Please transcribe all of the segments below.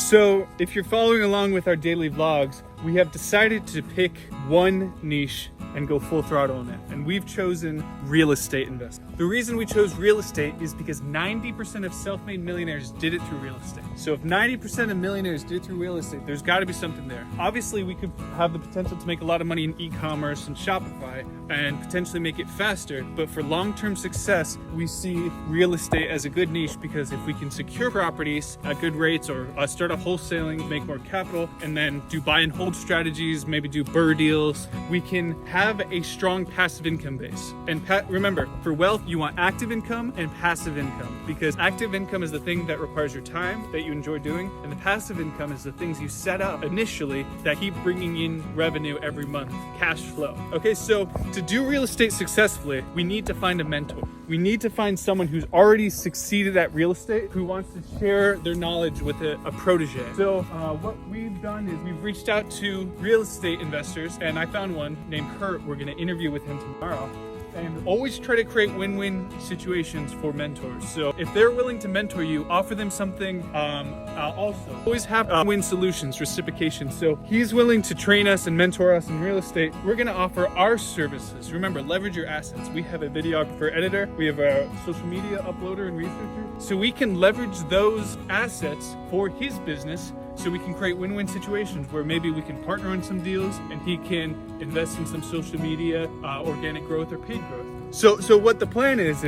So if you're following along with our daily vlogs, we have decided to pick one niche and go full throttle on it. And we've chosen real estate investment. The reason we chose real estate is because 90% of self-made millionaires did it through real estate. So if 90% of millionaires did it through real estate, there's got to be something there. Obviously, we could have the potential to make a lot of money in e-commerce and Shopify and potentially make it faster. But for long-term success, we see real estate as a good niche because if we can secure properties at good rates or start off wholesaling, make more capital, and then do buy and hold strategies, maybe do BRRRR deals, we can have a strong passive income base. And remember, for wealth, you want active income and passive income, because active income is the thing that requires your time that you enjoy doing, and the passive income is the things you set up initially that keep bringing in revenue every month, cash flow. Okay, so to do real estate successfully, we need to find a mentor. We need to find someone who's already succeeded at real estate, who wants to share their knowledge with a protege. So what we've done is we've reached out to real estate investors, and I found one named Kurt. We're going to interview with him tomorrow. And always try to create win-win situations for mentors. So if they're willing to mentor you, offer them something. Also, always have win solutions, reciprocation. So he's willing to train us and mentor us in real estate. We're gonna offer our services. Remember, leverage your assets. We have a videographer, editor. We have a social media uploader and researcher. So we can leverage those assets for his business, so we can create win-win situations where maybe we can partner on some deals and he can invest in some social media, organic growth or paid growth. So what the plan is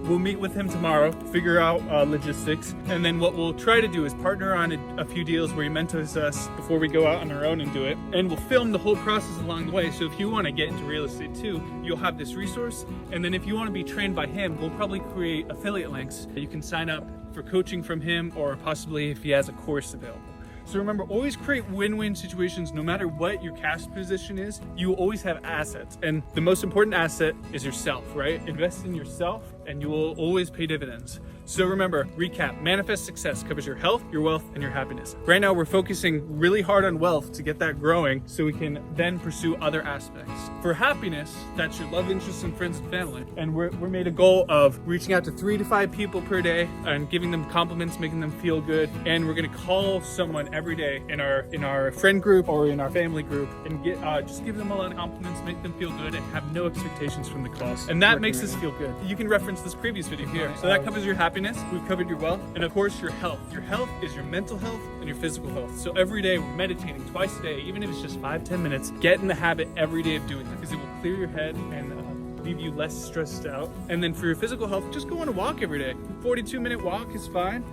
we'll meet with him tomorrow, figure out logistics, and then what we'll try to do is partner on a few deals where he mentors us before we go out on our own and do it. And we'll film the whole process along the way. So if you want to get into real estate too, you'll have this resource. And then if you want to be trained by him, we'll probably create affiliate links that you can sign up for coaching from him, or possibly if he has a course available. So remember, always create win-win situations. No matter what your cash position is, you will always have assets. And the most important asset is yourself, right? Invest in yourself and you will always pay dividends. So remember, recap, manifest success covers your health, your wealth, and your happiness. Right now, we're focusing really hard on wealth to get that growing so we can then pursue other aspects. For happiness, that's your love interests and friends and family. And we're made a goal of reaching out to 3 to 5 people per day and giving them compliments, making them feel good. And we're gonna call someone every day in our friend group or in our family group and just give them a lot of compliments, make them feel good, and have no expectations from the calls. And that makes us feel good. You can reference this previous video here. So that covers your happiness. We've covered your wealth, and of course your health. Your health is your mental health and your physical health. So every day we're meditating twice a day, even if it's just 5-10 minutes. Get in the habit every day of doing that, because it will clear your head and leave you less stressed out. And then for your physical health, just go on a walk every day. 42-minute walk is fine.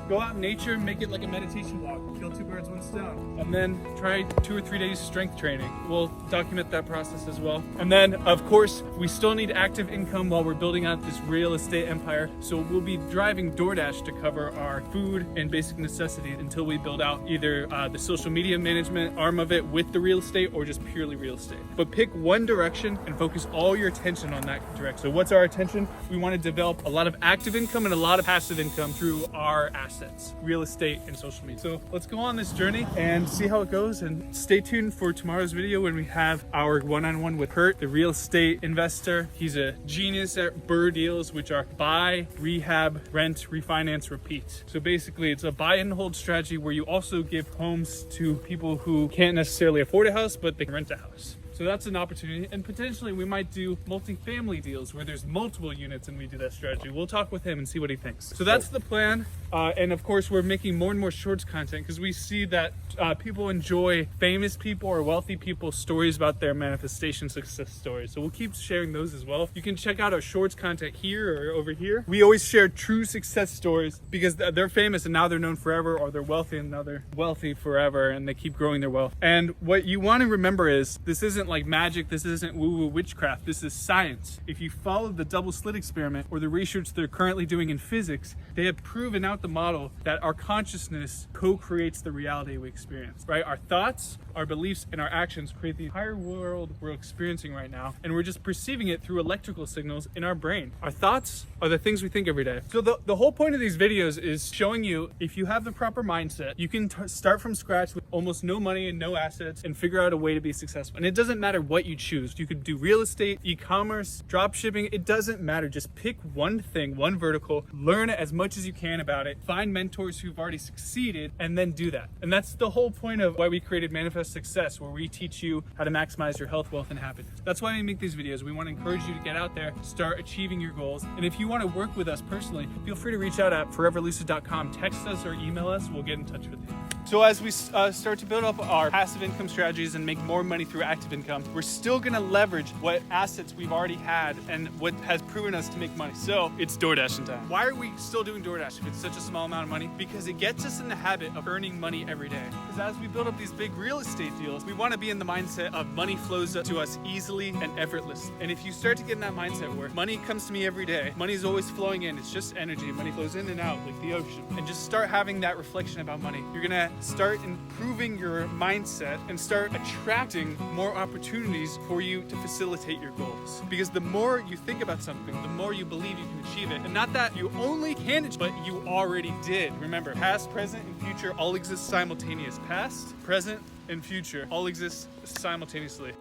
Go out in nature, make it like a meditation walk. Kill 2 birds, 1 stone. And then try 2 or 3 days strength training. We'll document that process as well. And then, of course, we still need active income while we're building out this real estate empire. So we'll be driving DoorDash to cover our food and basic necessities until we build out either the social media management arm of it with the real estate or just purely real estate. But pick one direction and focus all your attention on that direction. So what's our attention? We want to develop a lot of active income and a lot of passive income through our assets, real estate and social media. So let's go on this journey and see how it goes, and stay tuned for tomorrow's video when we have our one-on-one with Kurt, the real estate investor. He's a genius at BRRRR deals, which are buy, rehab, rent, refinance, repeat. So basically it's a buy and hold strategy where you also give homes to people who can't necessarily afford a house, but they can rent a house. So that's an opportunity, and potentially we might do multi-family deals where there's multiple units and we do that strategy. We'll talk with him and see what he thinks. So that's the plan. And of course, we're making more and more shorts content because we see that people enjoy famous people or wealthy people's stories about their manifestation success stories. So we'll keep sharing those as well. You can check out our shorts content here or over here. We always share true success stories because they're famous and now they're known forever, or they're wealthy and now they're wealthy forever and they keep growing their wealth. And what you want to remember is this isn't like magic, this isn't woo-woo witchcraft, this is science. If you follow the double slit experiment or the research they're currently doing in physics, they have proven out the model that our consciousness co-creates the reality we experience, right? Our thoughts, our beliefs, and our actions create the entire world we're experiencing right now, and we're just perceiving it through electrical signals in our brain. Our thoughts are the things we think every day. So the whole point of these videos is showing you, if you have the proper mindset, you can start from scratch with almost no money and no assets and figure out a way to be successful. And it doesn't doesn't matter what you choose. You could do real estate, e-commerce, drop shipping. It doesn't matter. Just pick one thing, one vertical, learn as much as you can about it, find mentors who've already succeeded, and then do that. And that's the whole point of why we created Manifest Success, where we teach you how to maximize your health, wealth, and happiness. That's why we make these videos. We want to encourage you to get out there, start achieving your goals. And if you want to work with us personally, feel free to reach out at foreverlucid.com. Text us or email us. We'll get in touch with you. So as we start to build up our passive income strategies and make more money through active income, we're still going to leverage what assets we've already had and what has proven us to make money. So it's DoorDash time. Why are we still doing DoorDash if it's such a small amount of money? Because it gets us in the habit of earning money every day. Because as we build up these big real estate deals, we want to be in the mindset of money flows to us easily and effortlessly. And if you start to get in that mindset where money comes to me every day, money is always flowing in, it's just energy, money flows in and out like the ocean, and just start having that reflection about money, you're going to start improving your mindset and start attracting more opportunities for you to facilitate your goals. Because the more you think about something, the more you believe you can achieve it. And not that you only can achieve, but you already did. Remember, past, present, and future all exist simultaneously. Past, present, and future all exist simultaneously.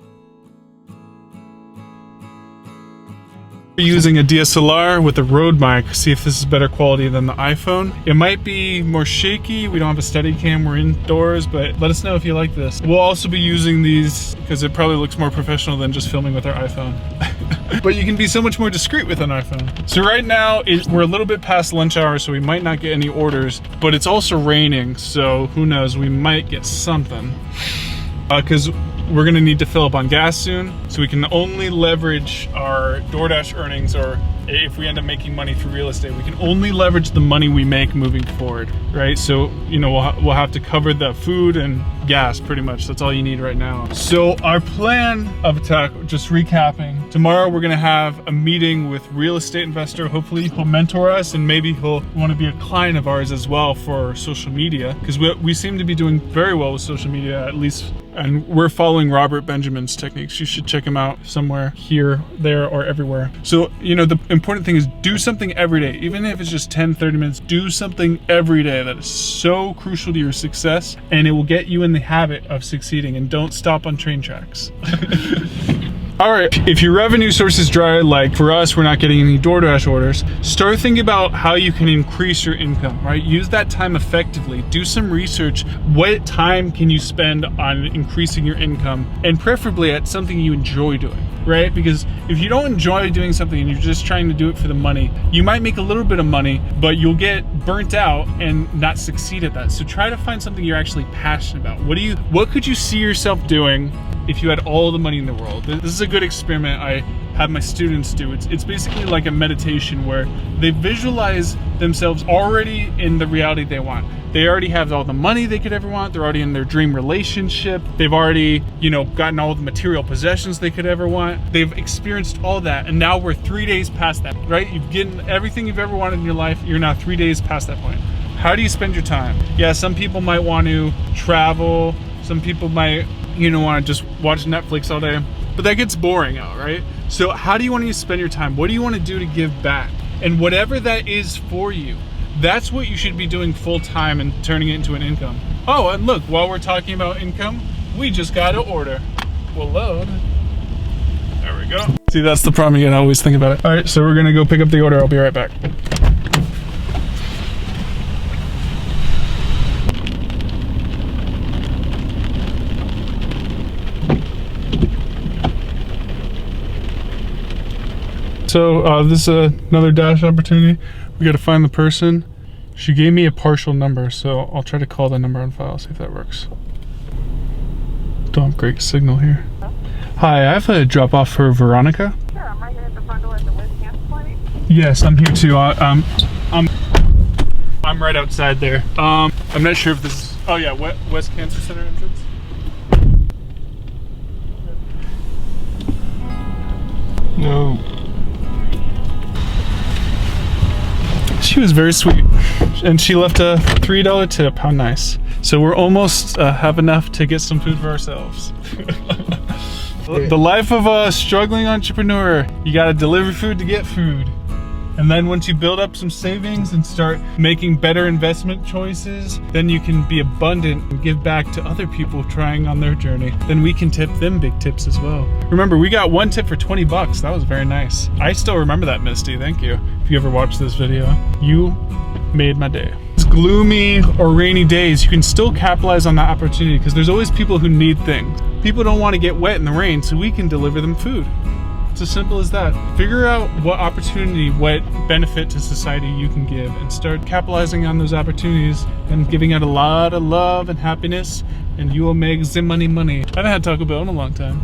We're using a DSLR with a Rode mic. See if this is better quality than the iPhone. It might be more shaky. We don't have a Steadicam. We're indoors, but let us know if you like this. We'll also be using these because it probably looks more professional than just filming with our iPhone. But you can be so much more discreet with an iPhone. So right now, we're a little bit past lunch hour, so we might not get any orders, but it's also raining, so who knows, we might get something. Because we're gonna need to fill up on gas soon, so we can only leverage our DoorDash earnings, or if we end up making money through real estate, we can only leverage the money we make moving forward, right? So, you know, we'll have to cover the food and gas pretty much. That's all you need right now. So our plan of attack, just recapping, tomorrow we're gonna have a meeting with real estate investor. Hopefully he'll mentor us, and maybe he'll want to be a client of ours as well for social media, because we seem to be doing very well with social media, at least, and we're following Robert Benjamin's techniques. You should check him out somewhere here, there, or everywhere. So, you know, the important thing is do something every day. Even if it's just 10, 30 minutes, do something every day. That is so crucial to your success, and it will get you in the habit of succeeding. And don't stop on train tracks. All right, if your revenue source is dry, like for us, we're not getting any DoorDash orders, start thinking about how you can increase your income, right? Use that time effectively. Do some research. What time can you spend on increasing your income, and preferably at something you enjoy doing, right? Because if you don't enjoy doing something and you're just trying to do it for the money, you might make a little bit of money, but you'll get burnt out and not succeed at that. So try to find something you're actually passionate about. What could you see yourself doing if you had all the money in the world? This is a good experiment I have my students do. It's basically like a meditation where they visualize themselves already in the reality they want. They already have all the money they could ever want. They're already in their dream relationship. They've already, you know, gotten all the material possessions they could ever want. They've experienced all that, and now we're 3 days past that, right? You've gotten everything you've ever wanted in your life. You're now 3 days past that point. How do you spend your time? Yeah, some people might want to travel. Some people might, you know, want to just watch Netflix all day, but that gets boring out, right? So how do you want to spend your time? What do you want to do to give back? And whatever that is for you, that's what you should be doing full time and turning it into an income. Oh, and look, while we're talking about income, we just got an order. We'll load. There we go. See, that's the problem. You gotta always think about it. All right, so we're gonna go pick up the order. I'll be right back. So this is another Dash opportunity. We got to find the person. She gave me a partial number, so I'll try to call the number on file, see if that works. Don't have great signal here. Huh? Hi, I have a drop off for Veronica. Sure, I'm right here at the front door at the West Campus Clinic. Yes, I'm here too. I'm right outside there. I'm not sure if this is, oh yeah, West Cancer Center entrance. No. She was very sweet, and she left a $3 tip. How nice. So we're almost have enough to get some food for ourselves. The life of a struggling entrepreneur. You gotta deliver food to get food. And then once you build up some savings and start making better investment choices, then you can be abundant and give back to other people trying on their journey. Then we can tip them big tips as well. Remember, we got one tip for 20 bucks. That was very nice. I still remember that, Misty. Thank you. If you ever watched this video, you made my day. It's gloomy or rainy days, you can still capitalize on that opportunity because there's always people who need things. People don't want to get wet in the rain, so we can deliver them food. It's as simple as that. Figure out what opportunity, what benefit to society you can give, and start capitalizing on those opportunities and giving out a lot of love and happiness, and you will make the money. I haven't had Taco Bell in a long time.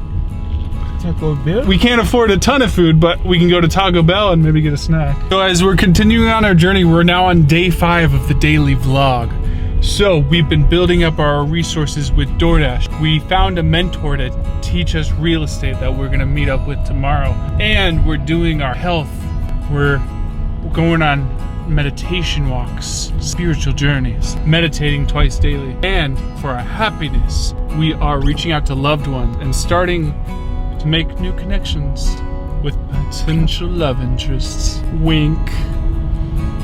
Taco Bell? We can't afford a ton of food, but we can go to Taco Bell and maybe get a snack. So as we're continuing on our journey, we're now on day 5 of the daily vlog. So we've been building up our resources with DoorDash. We found a mentor to teach us real estate that we're gonna meet up with tomorrow. And we're doing our health. We're going on meditation walks, spiritual journeys, meditating twice daily. And for our happiness, we are reaching out to loved ones and starting to make new connections with potential love interests. Wink.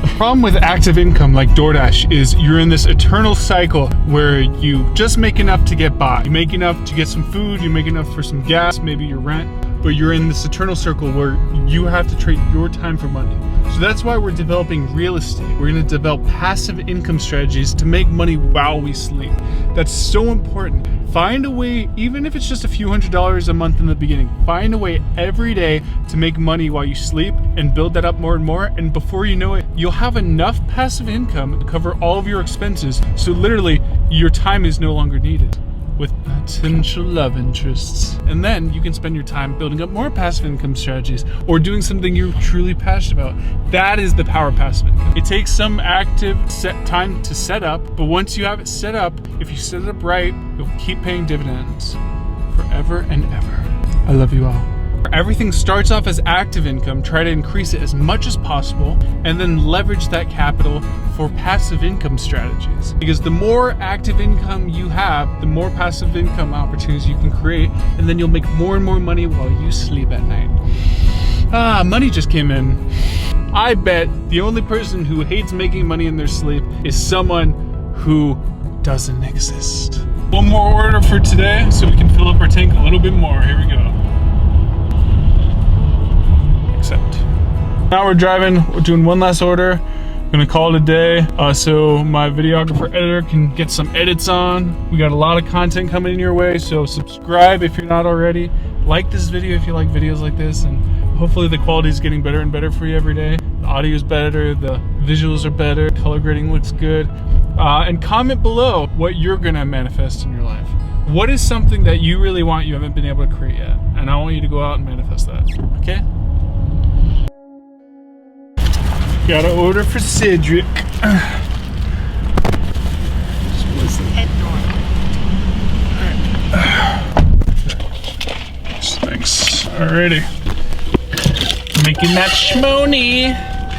The problem with active income like DoorDash is you're in this eternal cycle where you just make enough to get by. You make enough to get some food, you make enough for some gas, maybe your rent, but you're in this eternal circle where you have to trade your time for money. So that's why we're developing real estate. We're gonna develop passive income strategies to make money while we sleep. That's so important. Find a way, even if it's just a few $100s a month in the beginning, find a way every day to make money while you sleep and build that up more and more. And before you know it, you'll have enough passive income to cover all of your expenses. So literally, your time is no longer needed with potential love interests. And then you can spend your time building up more passive income strategies or doing something you're truly passionate about. That is the power of passive income. It takes some active set time to set up, but once you have it set up, if you set it up right, you'll keep paying dividends forever and ever. I love you all. Everything starts off as active income. Try to increase it as much as possible and then leverage that capital for passive income strategies. Because the more active income you have, the more passive income opportunities you can create, and then you'll make more and more money while you sleep at night. Money just came in. I bet the only person who hates making money in their sleep is someone who doesn't exist. One more order for today so we can fill up our tank a little bit more. Here we go. Now we're driving, we're doing one last order. I'm gonna call it a day so my videographer editor can get some edits on. We got a lot of content coming in your way, so subscribe if you're not already. Like this video if you like videos like this, and hopefully the quality is getting better and better for you every day. The audio is better, the visuals are better, color grading looks good. And comment below what you're gonna manifest in your life. What is something that you really want you haven't been able to create yet? And I want you to go out and manifest that, okay? Got an order for Cedric. Thanks. Alrighty. Making that shmoney.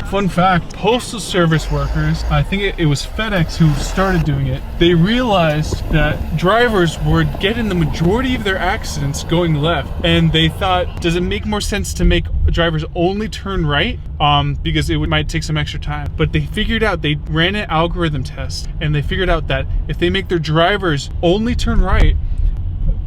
Fun fact, postal service workers, I think it was FedEx who started doing it. They realized that drivers were getting the majority of their accidents going left. And they thought, does it make more sense to make drivers only turn right? Because it might take some extra time. But they figured out, they ran an algorithm test, and they figured out that if they make their drivers only turn right,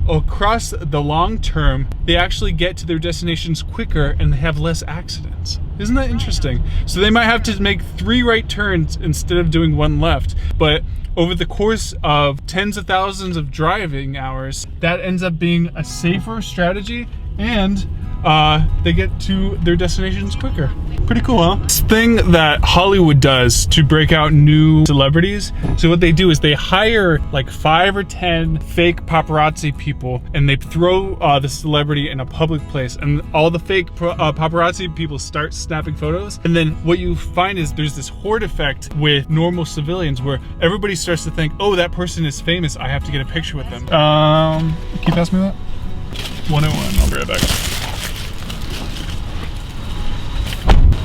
across the long term, they actually get to their destinations quicker and they have less accidents. Isn't that interesting? So they might have to make 3 right turns instead of doing 1 left, but over the course of tens of thousands of driving hours, that ends up being a safer strategy, and they get to their destinations quicker. Pretty cool, huh? This thing that Hollywood does to break out new celebrities. So what they do is they hire like 5 or 10 fake paparazzi people, and they throw the celebrity in a public place, and all the fake paparazzi people start snapping photos. And then what you find is there's this horde effect with normal civilians where everybody starts to think, oh, that person is famous, I have to get a picture with them. Can you pass me that? 101, I'll be right back.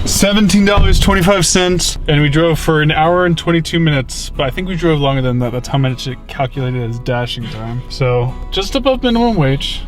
$17.25, and we drove for an hour and 22 minutes, but I think we drove longer than that. That's how much it calculated as dashing time. So just above minimum wage.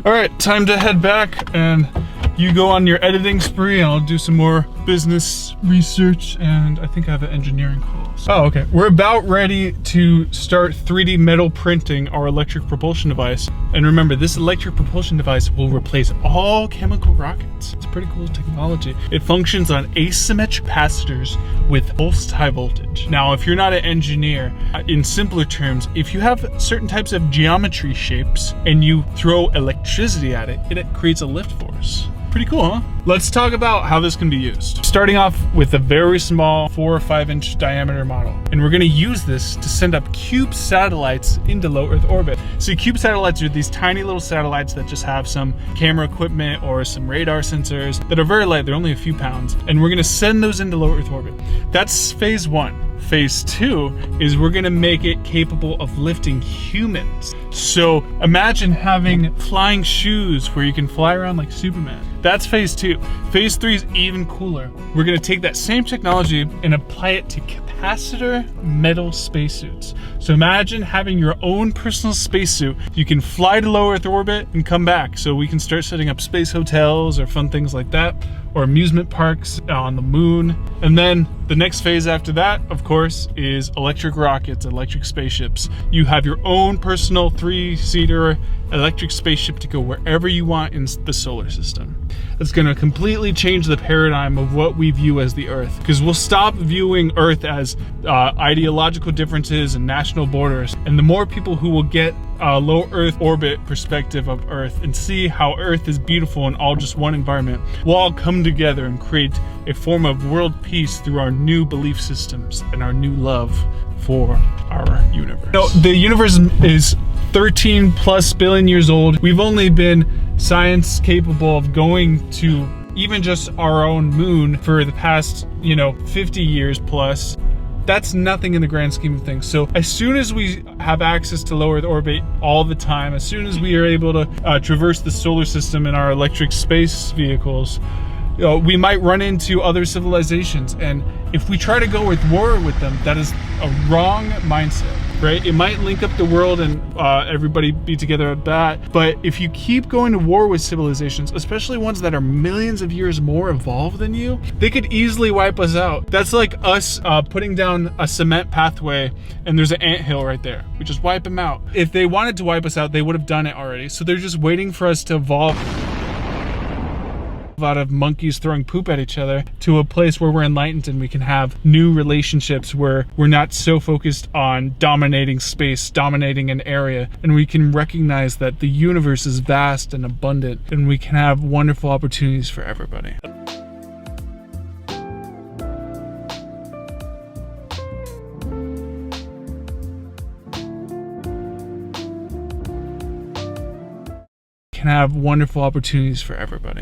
All right, time to head back, and you go on your editing spree, and I'll do some more business research, and I think I have an engineering call. Oh, okay. We're about ready to start 3D metal printing our electric propulsion device. And remember, this electric propulsion device will replace all chemical rockets. It's pretty cool technology. It functions on asymmetric capacitors with pulsed high voltage. Now, if you're not an engineer, in simpler terms, if you have certain types of geometry shapes and you throw electricity at it, it creates a lift force. Pretty cool, huh? Let's talk about how this can be used. Starting off with a very small 4 or 5 inch diameter model. And we're gonna use this to send up cube satellites into low Earth orbit. So cube satellites are these tiny little satellites that just have some camera equipment or some radar sensors that are very light, they're only a few pounds. And we're gonna send those into low Earth orbit. That's phase 1. Phase 2 is we're gonna make it capable of lifting humans. So imagine having flying shoes where you can fly around like Superman. That's phase 2. Phase 3 is even cooler. We're gonna take that same technology and apply it to capacitor metal spacesuits. So imagine having your own personal spacesuit. You can fly to low Earth orbit and come back. So we can start setting up space hotels or fun things like that, or amusement parks on the moon. And then the next phase after that, of course, is electric rockets, electric spaceships. You have your own personal 3-seater electric spaceship to go wherever you want in the solar system. It's gonna completely change the paradigm of what we view as the Earth, because we'll stop viewing Earth as ideological differences and national borders. And the more people who will get a low Earth orbit perspective of Earth and see how Earth is beautiful and all just one environment, we'll all come together and create a form of world peace through our new belief systems and our new love for our universe. No, the universe is 13 plus billion years old. We've only been science capable of going to even just our own moon for the past, 50 years plus. That's nothing in the grand scheme of things. So as soon as we have access to low Earth orbit all the time, as soon as we are able to traverse the solar system in our electric space vehicles, we might run into other civilizations. And if we try to go with war with them, that is a wrong mindset, right? It might link up the world and everybody be together at that. But if you keep going to war with civilizations, especially ones that are millions of years more evolved than you, they could easily wipe us out. That's like us putting down a cement pathway and there's an anthill right there. We just wipe them out. If they wanted to wipe us out, they would have done it already. So they're just waiting for us to evolve out of monkeys throwing poop at each other to a place where we're enlightened and we can have new relationships where we're not so focused on dominating space, dominating an area, and we can recognize that the universe is vast and abundant and we can have wonderful opportunities for everybody. Can have wonderful opportunities for everybody.